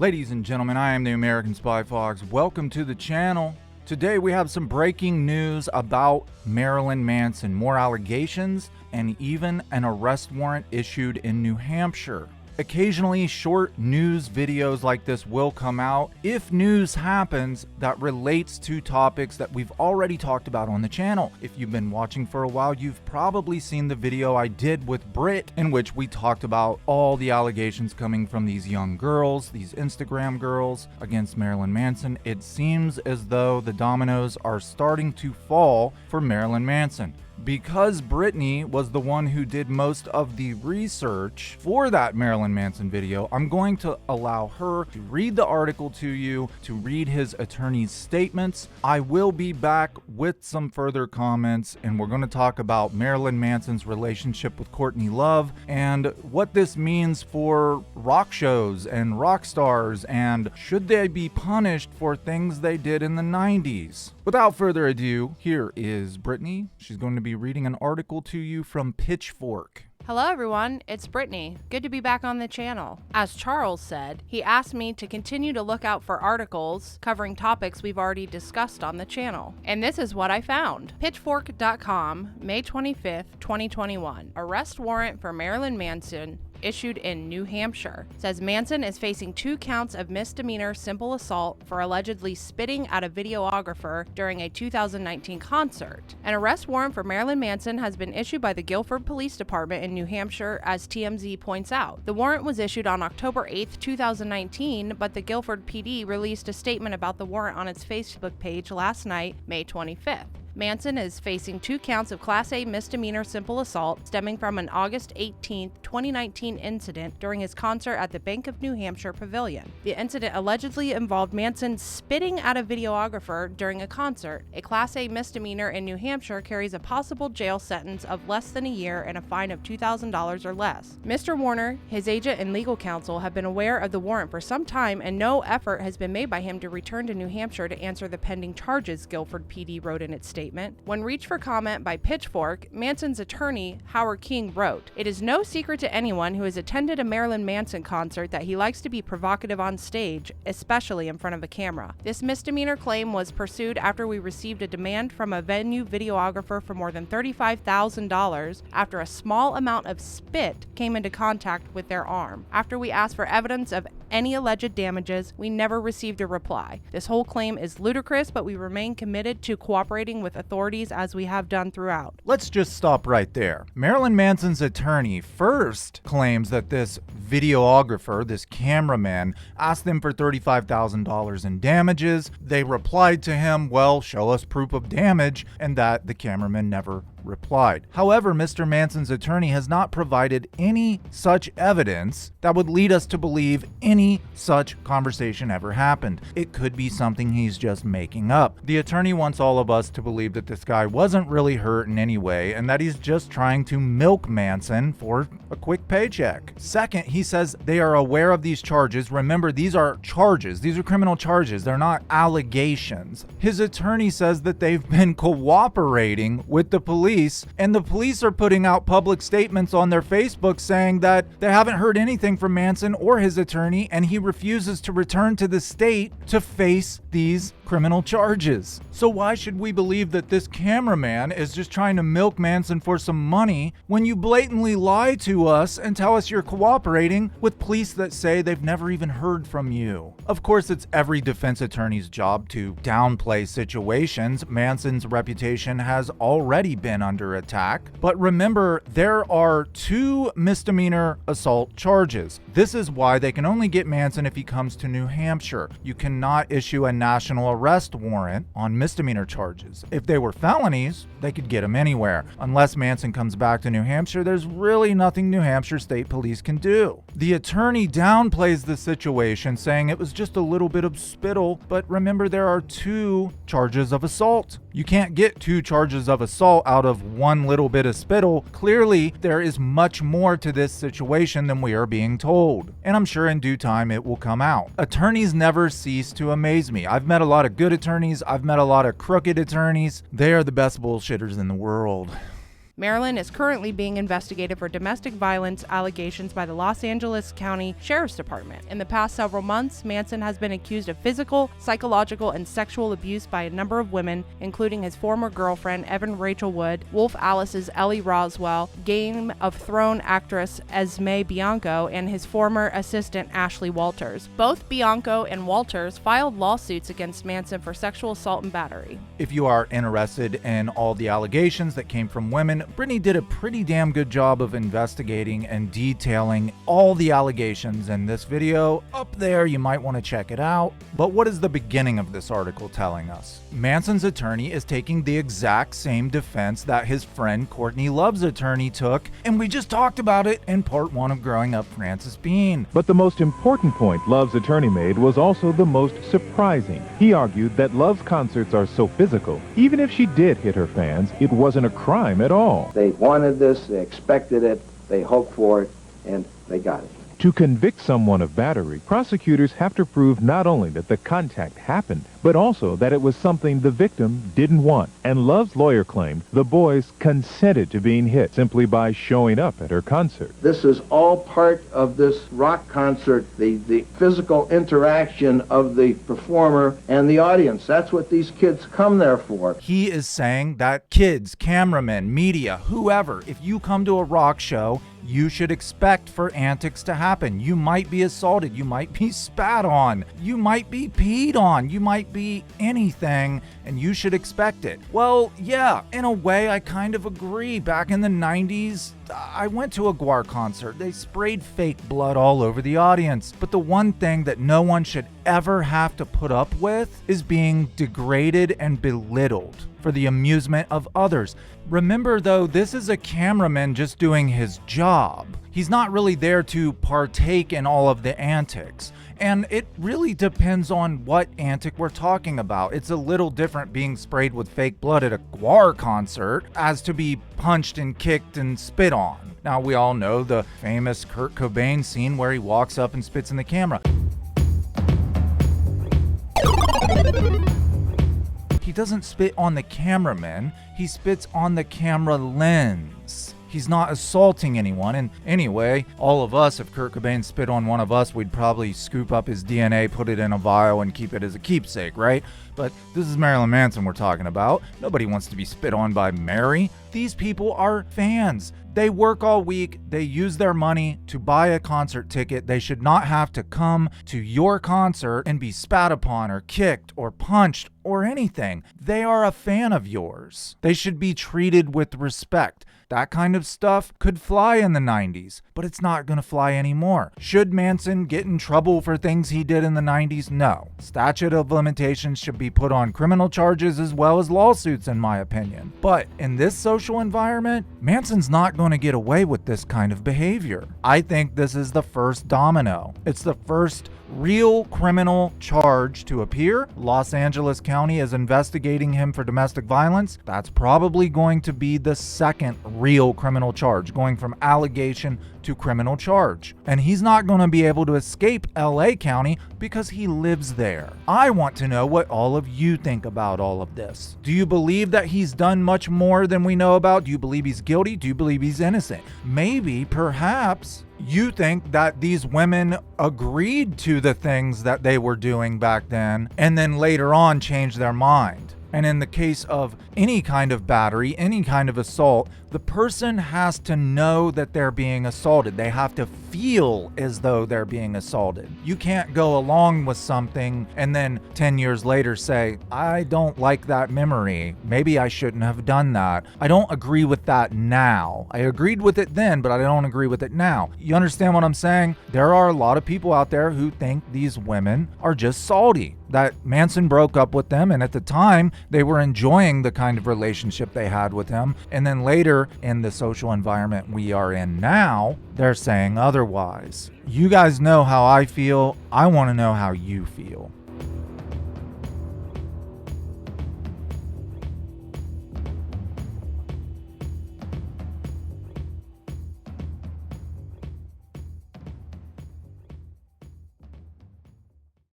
Ladies and gentlemen, I am the American Spy Fox. Welcome to the channel. Today we have some breaking news about Marilyn Manson, more allegations, and even an arrest warrant issued in New Hampshire. Occasionally, short news videos like this will come out if news happens that relates to topics that we've already talked about on the channel. If you've been watching for a while, you've probably seen the video I did with Britt, in which we talked about all the allegations coming from these young girls, these Instagram girls, against Marilyn Manson. It seems as though the dominoes are starting to fall for Marilyn Manson. Because Brittany was the one who did most of the research for that Marilyn Manson video, I'm going to allow her to read the article to you, to read his attorney's statements. I will be back with some further comments, and we're going to talk about Marilyn Manson's relationship with Courtney Love and what this means for rock shows and rock stars, and should they be punished for things they did in the 90s. Without further ado, here is Brittany. She's going to be reading an article to you from Pitchfork. Hello everyone, it's Brittany. Good to be back on the channel. As Charles said, he asked me to continue to look out for articles covering topics we've already discussed on the channel. And this is what I found. Pitchfork.com, May 25th, 2021. Arrest warrant for Marilyn Manson issued in New Hampshire. Says Manson is facing 2 counts of misdemeanor simple assault for allegedly spitting at a videographer during a 2019 concert. An arrest warrant for Marilyn Manson has been issued by the Guilford Police Department in New Hampshire, as TMZ points out. The warrant was issued on October 8th, 2019, but the Guilford PD released a statement about the warrant on its Facebook page last night, May 25th. Manson is facing 2 counts of Class A misdemeanor simple assault stemming from an August 18, 2019 incident during his concert at the Bank of New Hampshire Pavilion. The incident allegedly involved Manson spitting at a videographer during a concert. A Class A misdemeanor in New Hampshire carries a possible jail sentence of less than a year and a fine of $2,000 or less. Mr. Warner, his agent and legal counsel have been aware of the warrant for some time, and no effort has been made by him to return to New Hampshire to answer the pending charges, Guilford PD wrote in its statement. When reached for comment by Pitchfork, Manson's attorney, Howard King, wrote, "It is no secret to anyone who has attended a Marilyn Manson concert that he likes to be provocative on stage, especially in front of a camera. This misdemeanor claim was pursued after we received a demand from a venue videographer for more than $35,000 after a small amount of spit came into contact with their arm. After we asked for evidence of any alleged damages, we never received a reply. This whole claim is ludicrous, but we remain committed to cooperating with authorities as we have done throughout." Let's just stop right there. Marilyn Manson's attorney first claims that this videographer, this cameraman, asked them for $35,000 in damages. They replied to him, "Well, show us proof of damage," and that the cameraman never replied. However, Mr. Manson's attorney has not provided any such evidence that would lead us to believe any such conversation ever happened. It could be something he's just making up. The attorney wants all of us to believe that this guy wasn't really hurt in any way and that he's just trying to milk Manson for a quick paycheck. Second, he says they are aware of these charges. Remember, these are charges. These are criminal charges. They're not allegations. His attorney says that they've been cooperating with the police, and the police are putting out public statements on their Facebook saying that they haven't heard anything from Manson or his attorney, and he refuses to return to the state to face these criminal charges. So why should we believe that this cameraman is just trying to milk Manson for some money when you blatantly lie to us and tell us you're cooperating with police that say they've never even heard from you? Of course, it's every defense attorney's job to downplay situations. Manson's reputation has already been under attack. But remember, there are 2 misdemeanor assault charges. This is why they can only get Manson if he comes to New Hampshire. You cannot issue a national arrest warrant on misdemeanor charges. If they were felonies, they could get him anywhere. Unless Manson comes back to New Hampshire, there's really nothing New Hampshire State Police can do. The attorney downplays the situation, saying it was just a little bit of spittle, but remember, there are 2 charges of assault. You can't get 2 charges of assault out of 1 little bit of spittle. Clearly, there is much more to this situation than we are being told. And I'm sure in due time it will come out. Attorneys never cease to amaze me. I've met a lot of good attorneys. I've met a lot of crooked attorneys. They are the best bullshitters in the world. Marilyn is currently being investigated for domestic violence allegations by the Los Angeles County Sheriff's Department. In the past several months, Manson has been accused of physical, psychological, and sexual abuse by a number of women, including his former girlfriend, Evan Rachel Wood, Wolf Alice's Ellie Roswell, Game of Thrones actress Esme Bianco, and his former assistant, Ashley Walters. Both Bianco and Walters filed lawsuits against Manson for sexual assault and battery. If you are interested in all the allegations that came from women, Brittany did a pretty damn good job of investigating and detailing all the allegations in this video. Up there, you might want to check it out. But what is the beginning of this article telling us? Manson's attorney is taking the exact same defense that his friend Courtney Love's attorney took, and we just talked about it in part 1 of Growing Up Frances Bean. But the most important point Love's attorney made was also the most surprising. He argued that Love's concerts are so physical. Even if she did hit her fans, it wasn't a crime at all. They wanted this, they expected it, they hoped for it, and they got it. To convict someone of battery, prosecutors have to prove not only that the contact happened, but also that it was something the victim didn't want. And Love's lawyer claimed the boys consented to being hit simply by showing up at her concert. This is all part of this rock concert, the physical interaction of the performer and the audience. That's what these kids come there for. He is saying that kids, cameramen, media, whoever, if you come to a rock show, you should expect for antics to happen. You might be assaulted. You might be spat on. You might be peed on. You might be anything, and you should expect it. Well, yeah, in a way, I kind of agree. Back in the 90s, I went to a Gwar concert. They sprayed fake blood all over the audience. But the one thing that no one should ever have to put up with is being degraded and belittled for the amusement of others. Remember though, this is a cameraman just doing his job. He's not really there to partake in all of the antics. And it really depends on what antic we're talking about. It's a little different being sprayed with fake blood at a Gwar concert as to be punched and kicked and spit on. Now, we all know the famous Kurt Cobain scene where he walks up and spits in the camera. He doesn't spit on the cameraman, he spits on the camera lens. He's not assaulting anyone, and anyway, all of us, if Kurt Cobain spit on one of us, we'd probably scoop up his DNA, put it in a vial, and keep it as a keepsake, right? But this is Marilyn Manson we're talking about. Nobody wants to be spit on by Mary. These people are fans. They work all week. They use their money to buy a concert ticket. They should not have to come to your concert and be spat upon or kicked or punched or anything. They are a fan of yours. They should be treated with respect. That kind of stuff could fly in the 90s, but it's not going to fly anymore. Should Manson get in trouble for things he did in the 90s? No. Statute of limitations should be put on criminal charges as well as lawsuits, in my opinion. But in this social environment, Manson's not going to get away with this kind of behavior. I think this is the first domino. It's the first real criminal charge to appear. Los Angeles County is investigating him for domestic violence. That's probably going to be the second real criminal charge, going from allegation to criminal charge. And he's not going to be able to escape LA County because he lives there. I want to know what all of you think about all of this. Do you believe that he's done much more than we know about? Do you believe he's guilty? Do you believe he's innocent? Maybe, perhaps, you think that these women agreed to the things that they were doing back then and then later on changed their mind. And in the case of any kind of battery, any kind of assault, the person has to know that they're being assaulted. They have to feel as though they're being assaulted. You can't go along with something and then 10 years later say, I don't like that memory. Maybe I shouldn't have done that. I don't agree with that now. I agreed with it then, but I don't agree with it now. You understand what I'm saying? There are a lot of people out there who think these women are just salty, that Manson broke up with them, and at the time they were enjoying the kind of relationship they had with him, and then later in the social environment we are in now, they're saying otherwise. You guys know how I feel. I want to know how you feel.